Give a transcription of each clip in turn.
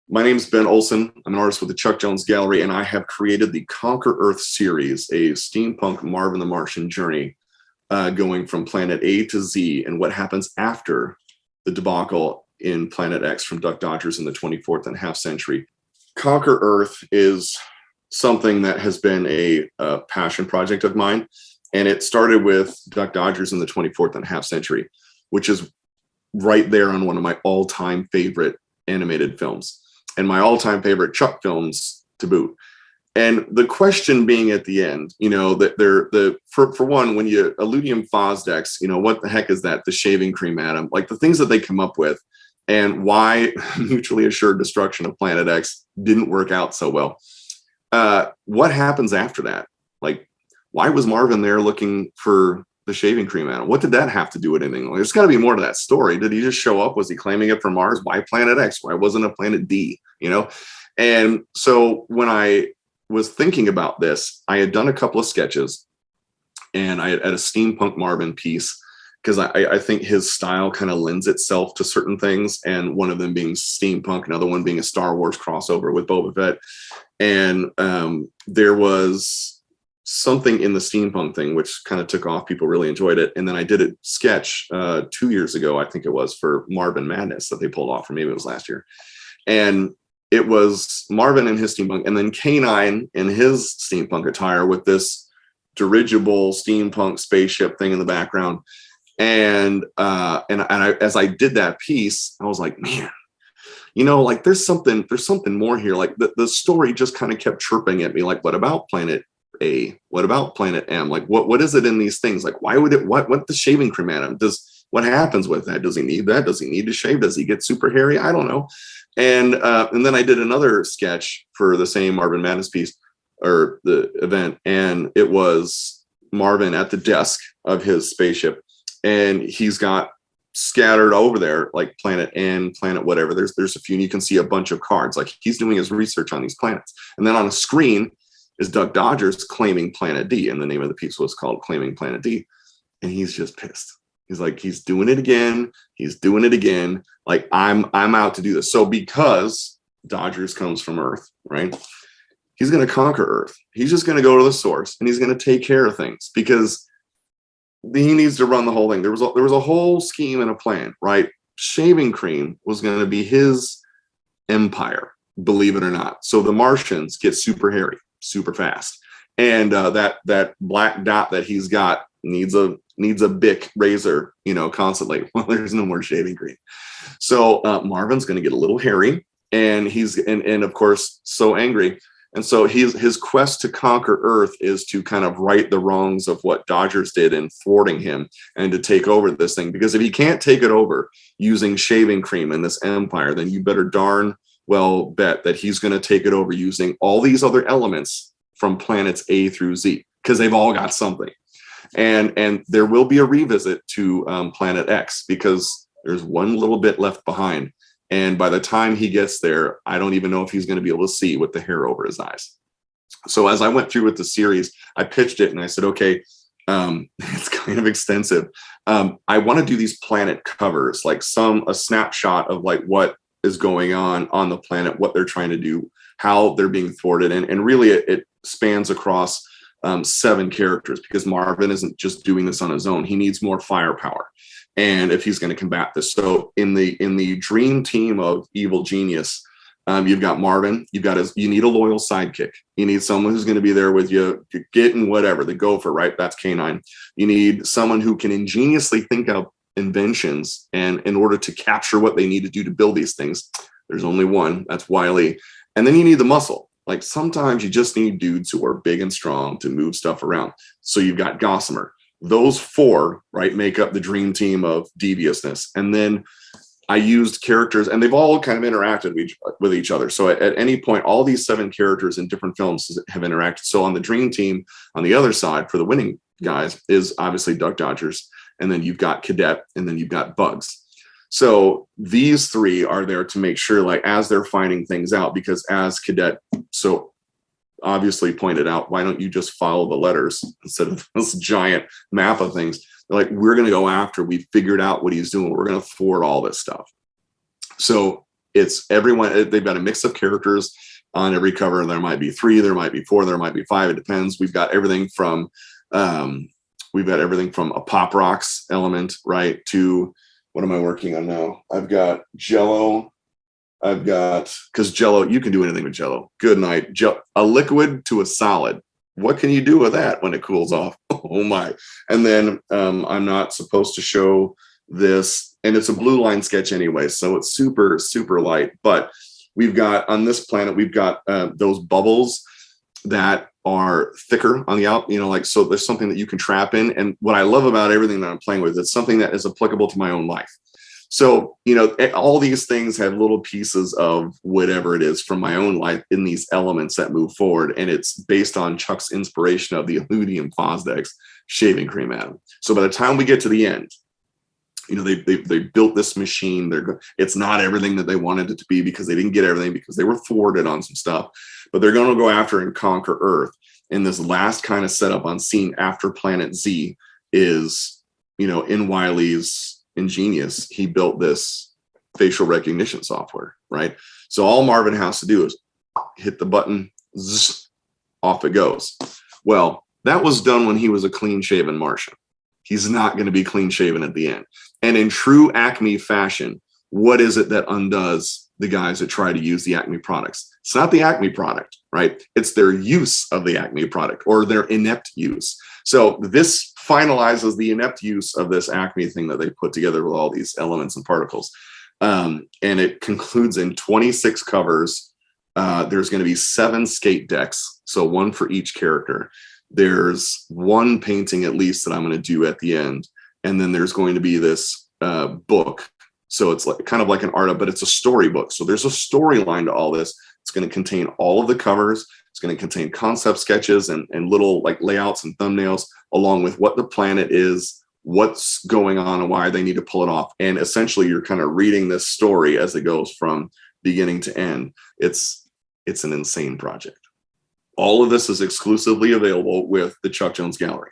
My name's Ben Olson. I'm an artist with the Chuck Jones Gallery, and I have created the Conquer Earth series, a steampunk Marvin the Martian journey, going from Planet A to Z and what happens after the debacle in Planet X from Duck Dodgers in the 24th and a half century. Conquer Earth is something that has been a passion project of mine, and it started with Duck Dodgers in the 24th and a half century, which is right there on one of my all-time favorite animated films and my all-time favorite Chuck films to boot. And the question being at the end, that for one, when you Illudium Fosdex, what the heck is that? The shaving cream atom, like the things that they come up with, and why mutually assured destruction of Planet X didn't work out so well. What happens after that? Like, why was Marvin there looking for the shaving cream atom? What did that have to do with anything? There's got to be more to that story. Did he just show up? Was he claiming it for Mars? Why Planet X? Why wasn't it Planet D? And so when I was thinking about this, I had done a couple of sketches, and I had a Steampunk Marvin piece, because I think his style kind of lends itself to certain things, and one of them being steampunk, another one being a Star Wars crossover with Boba Fett. And there was something in the steampunk thing which kind of took off. People really enjoyed it. And then I did a sketch 2 years ago, I think it was, for Marvin Madness that they pulled off, or maybe it was last year. And it was Marvin in his steampunk, and then K9 in his steampunk attire with this dirigible steampunk spaceship thing in the background. And as I did that piece, I was like, man, like there's something more here. Like the story just kind of kept chirping at me, like, what about Planet A? What about Planet M? Like, what is it in these things? Like, why would it, what the shaving cream atom? What happens with that? Does he need that? Does he need to shave? Does he get super hairy? I don't know. And then I did another sketch for the same Marvin Madness piece, or the event, and it was Marvin at the desk of his spaceship, and he's got scattered over there, like Planet N, Planet whatever. There's a few, and you can see a bunch of cards. Like, he's doing his research on these planets. And then on a screen is Duck Dodgers claiming Planet D, and the name of the piece was called Claiming Planet D. And he's just pissed. He's like, he's doing it again. He's doing it again. Like, I'm out to do this. So because Dodgers comes from Earth, right? He's going to conquer Earth. He's just going to go to the source, and he's going to take care of things, because he needs to run the whole thing. There was a whole scheme and a plan, right? Shaving cream was going to be his empire, believe it or not. So the Martians get super hairy, super fast, and that black dot that he's got needs a Bic razor, constantly. Well, there's no more shaving cream, so Marvin's going to get a little hairy, and he's and of course so angry. And so his quest to conquer Earth is to kind of right the wrongs of what Dodgers did in thwarting him, and to take over this thing. Because if he can't take it over using shaving cream in this empire, then you better darn well bet that he's going to take it over using all these other elements from planets A through Z, because they've all got something. And there will be a revisit to Planet X, because there's one little bit left behind. And by the time he gets there, I don't even know if he's going to be able to see with the hair over his eyes. So as I went through with the series, I pitched it and I said, okay, it's kind of extensive. I want to do these planet covers, like a snapshot of like what is going on the planet, what they're trying to do, how they're being thwarted. And really it spans across 7 characters, because Marvin isn't just doing this on his own. He needs more firepower. And if he's going to combat this, so in the dream team of evil genius, you've got Marvin. You need a loyal sidekick. You need someone who's going to be there with you, getting whatever, the gopher, right? That's K9. You need someone who can ingeniously think up inventions, and in order to capture what they need to do to build these things, there's only one. That's Wiley. And then you need the muscle. Like, sometimes you just need dudes who are big and strong to move stuff around. So you've got Gossamer. Those 4, right, make up the dream team of deviousness. And then I used characters, and they've all kind of interacted with each other. So at any point, all these 7 characters in different films have interacted. So on the dream team, on the other side, for the winning guys, is obviously Duck Dodgers. And then you've got Cadet, and then you've got Bugs. So these 3 are there to make sure, like, as they're finding things out, because as Cadet so obviously pointed out, why don't you just follow the letters instead of this giant map of things? They're like, we're going to go after, we figured out what he's doing. We're going to thwart all this stuff. So it's everyone, they've got a mix of characters on every cover. There might be 3, there might be 4, there might be 5. It depends. We've got everything from a pop rocks element, right, to what am I working on now? I've got Jello. Because Jello, you can do anything with Jello. Good night. A liquid to a solid. What can you do with that when it cools off? Oh my. And then I'm not supposed to show this, and it's a blue line sketch anyway, so it's super, super light. But we've got, on this planet, we've got those bubbles that are thicker on the out, like, so there's something that you can trap in. And what I love about everything that I'm playing with, it's something that is applicable to my own life. So, all these things have little pieces of whatever it is from my own life in these elements that move forward. And it's based on Chuck's inspiration of the Illudium Fosdex shaving cream atom. So by the time we get to the end, they built this machine. It's not everything that they wanted it to be, because they didn't get everything, because they were thwarted on some stuff. But they're going to go after and conquer Earth. And this last kind of setup on scene after Planet Z is, in Wiley's ingenious, he built this facial recognition software, right? So all Marvin has to do is hit the button, zzz, off it goes. Well, that was done when he was a clean-shaven Martian. He's not going to be clean-shaven at the end. And in true Acme fashion, what is it that undoes the guys that try to use the Acme products? It's not the Acme product, right? It's their use of the Acme product, or their inept use. So this finalizes the inept use of this Acme thing that they put together with all these elements and particles. And it concludes in 26 covers. There's going to be 7 skate decks, so 1 for each character. There's 1 painting at least that I'm going to do at the end. And then there's going to be this book. So it's kind of like an art, but it's a storybook. So there's a storyline to all this. It's going to contain all of the covers. It's going to contain concept sketches and little like layouts and thumbnails, along with what the planet is, what's going on, and why they need to pull it off. And essentially, you're kind of reading this story as it goes from beginning to end. It's an insane project. All of this is exclusively available with the Chuck Jones Gallery.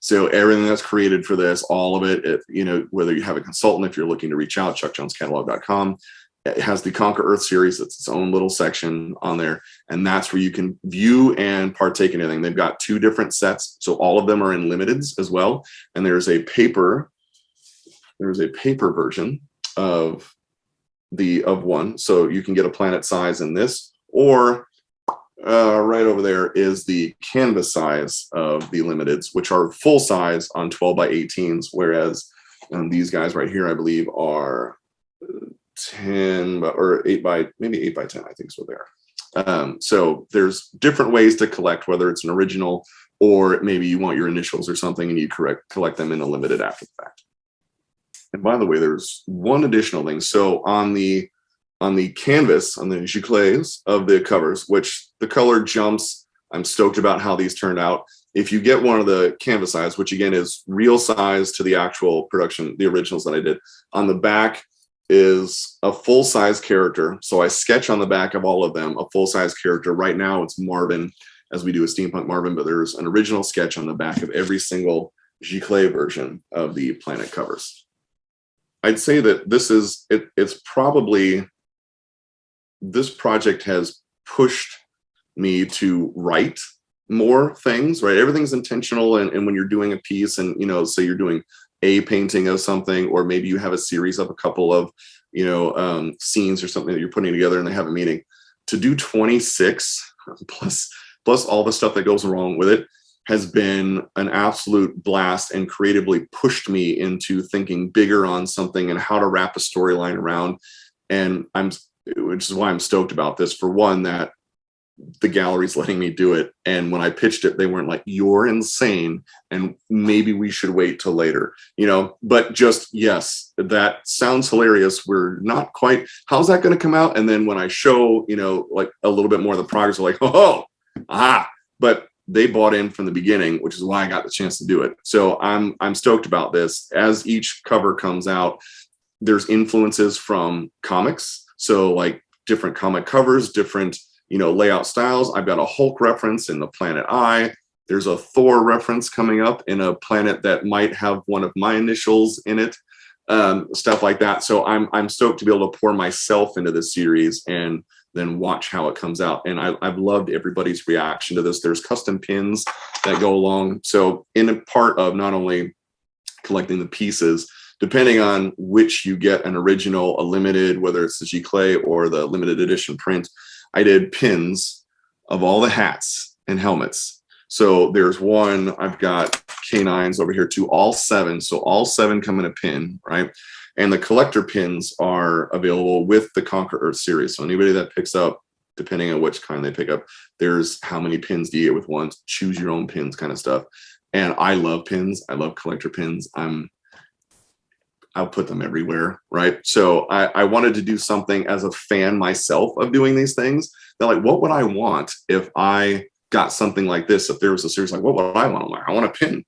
So everything that's created for this, all of it, whether you have a consultant, if you're looking to reach out, chuckjonescatalog.com. It has the Conquer Earth series. It's its own little section on there. And that's where you can view and partake in anything. They've got 2 different sets. So all of them are in limiteds as well. And there's a paper version of one. So you can get a planet size in this, or right over there is the canvas size of the limiteds, which are full size on 12 by 18s. Whereas these guys right here, I believe, are 10 or 8 by 10, I think is what they are. So there's different ways to collect, whether it's an original or maybe you want your initials or something and you collect them in a limited after the fact. And by the way, there's one additional thing. So on the canvas, on the giclées of the covers, which the color jumps, I'm stoked about how these turned out. If you get one of the canvas size, which again is real size to the actual production, the originals that I did, on the back is a full-size character. So I sketch on the back of all of them a full-size character. Right now it's Marvin, as we do a Steampunk Marvin, but there's an original sketch on the back of every single giclée version of the planet covers. I'd say that it's probably, this project has pushed me to write more things, right? Everything's intentional. And when you're doing a piece and, say you're doing a painting of something, or maybe you have a series of a couple of, scenes or something that you're putting together and they have a meaning, to do 26 plus all the stuff that goes along with it has been an absolute blast and creatively pushed me into thinking bigger on something and how to wrap a storyline around. And which is why I'm stoked about this. For one, that the gallery's letting me do it. And when I pitched it, they weren't like, you're insane, and maybe we should wait till later, but just, yes, that sounds hilarious. We're not quite, how's that going to come out? And then when I show, like a little bit more of the progress, they're like, but they bought in from the beginning, which is why I got the chance to do it. So I'm stoked about this. As each cover comes out, there's influences from comics. So like different comic covers, different, layout styles. I've got a Hulk reference in the Planet Eye. There's a Thor reference coming up in a planet that might have one of my initials in it. stuff like that. So I'm stoked to be able to pour myself into this series and then watch how it comes out. And I've loved everybody's reaction to this. There's custom pins that go along. So in a part of not only collecting the pieces, depending on which you get, an original, a limited, whether it's the G-Clay or the limited edition print, I did pins of all the hats and helmets. So there's one, I've got canines over here too, all 7. So all 7 come in a pin, right? And the collector pins are available with the Conquer Earth series. So anybody that picks up, depending on which kind they pick up, there's how many pins do you get with one, choose your own pins kind of stuff. And I love pins. I love collector pins. I'll put them everywhere, right? So I wanted to do something as a fan myself of doing these things. That like, what would I want if I got something like this? If there was a series like, what would I want? I'm like, I want a pin.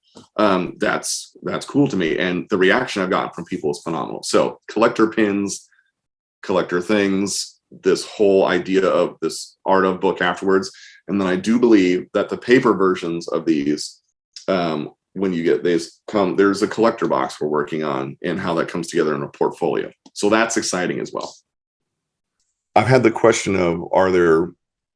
That's cool to me. And the reaction I've gotten from people is phenomenal. So collector pins, collector things, this whole idea of this art of book afterwards. And then I do believe that the paper versions of these, when you get these there's a collector box we're working on and how that comes together in a portfolio. So that's exciting as well. I've had the question of,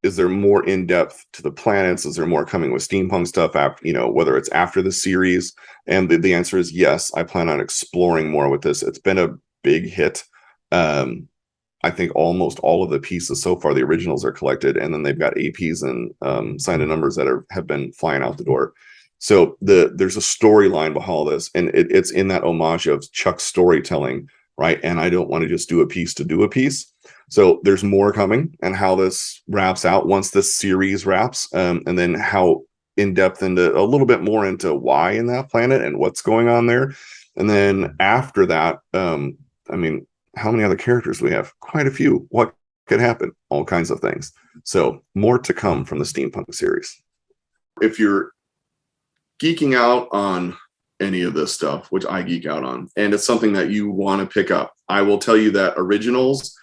is there more in-depth to the planets? Is there more coming with steampunk stuff after, whether it's after the series? And the answer is yes. I plan on exploring more with this. It's been a big hit. I think almost all of the pieces so far, the originals are collected, and then they've got APs and signed numbers that have been flying out the door. So there's a storyline behind all this, and it's in that homage of Chuck's storytelling, right? And I don't want to just do a piece to do a piece. So there's more coming, and how this wraps out once this series wraps, and then how in depth into a little bit more into why in that planet and what's going on there. And then after that, I mean, how many other characters do we have? Quite a few. What could happen? All kinds of things. So more to come from the Steampunk series. If you're geeking out on any of this stuff, which I geek out on, and it's something that you want to pick up, I will tell you that originals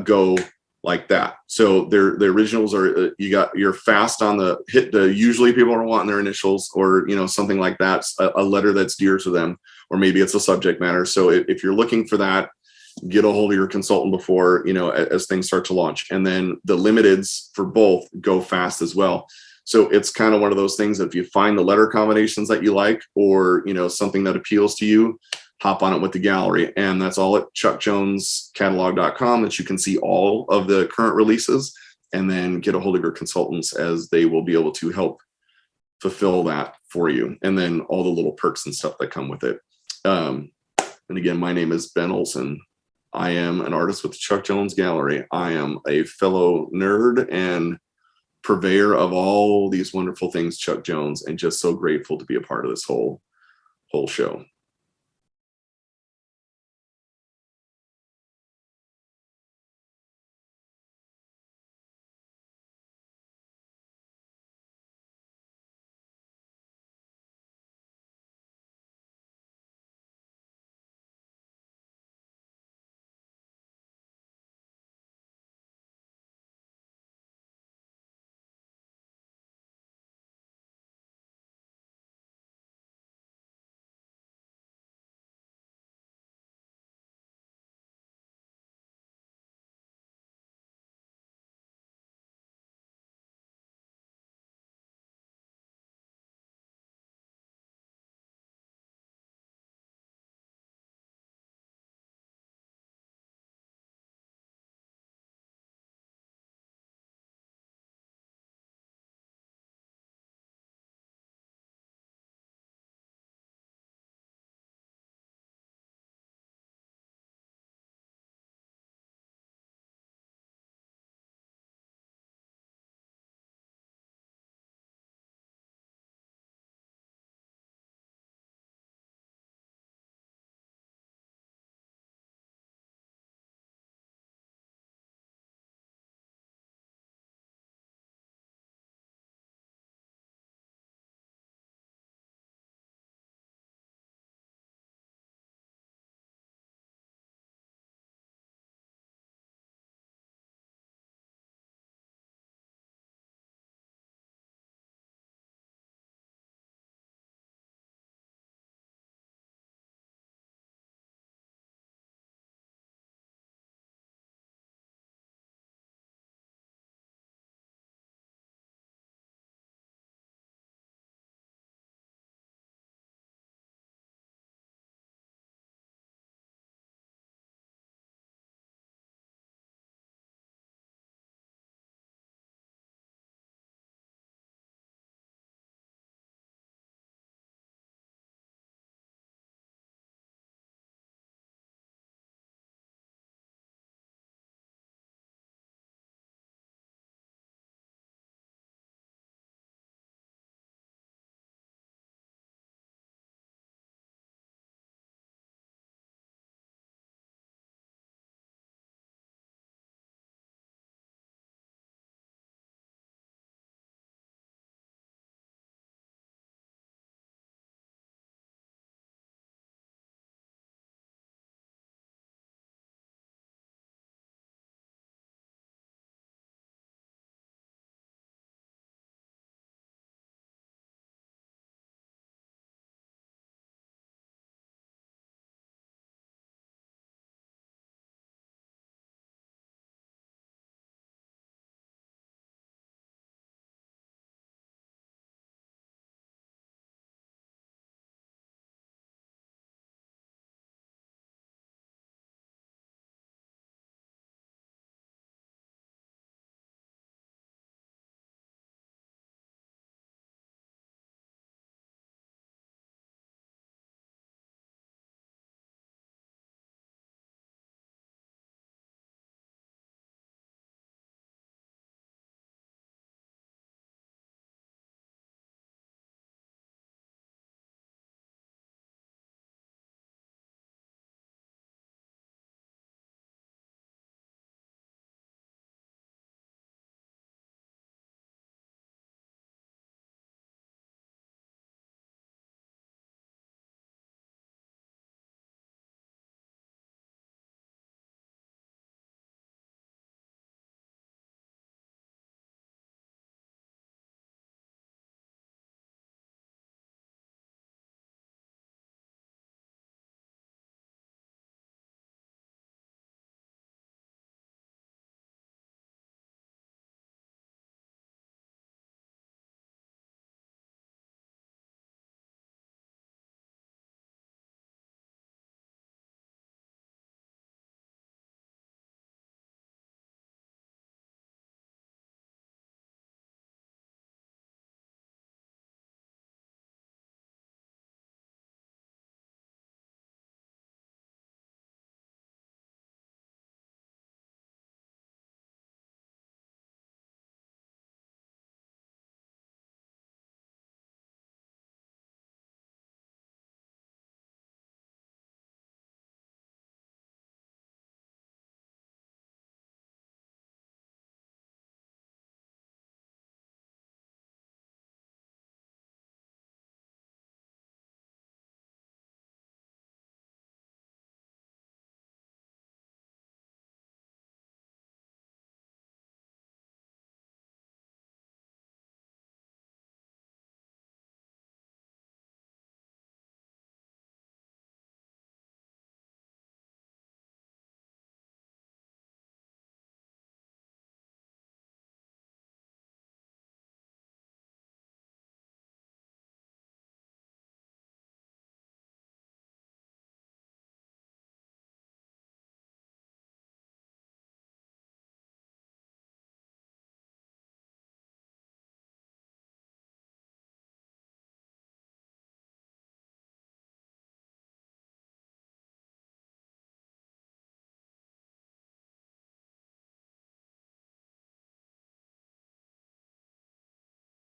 go like that. So the originals are you're fast on the hit. Usually people are wanting their initials or something like that, a letter that's dear to them, or maybe it's a subject matter. So if you're looking for that, get a hold of your consultant before as things start to launch. And then the limiteds for both go fast as well. So it's kind of one of those things that if you find the letter combinations that you like, or something that appeals to you, hop on it with the gallery. And that's all at chuckjonescatalog.com, that you can see all of the current releases, and then get a hold of your consultants, as they will be able to help fulfill that for you. And then all the little perks and stuff that come with it. And again, my name is Ben Olson. I am an artist with the Chuck Jones Gallery. I am a fellow nerd and purveyor of all these wonderful things, Chuck Jones, and just so grateful to be a part of this whole show.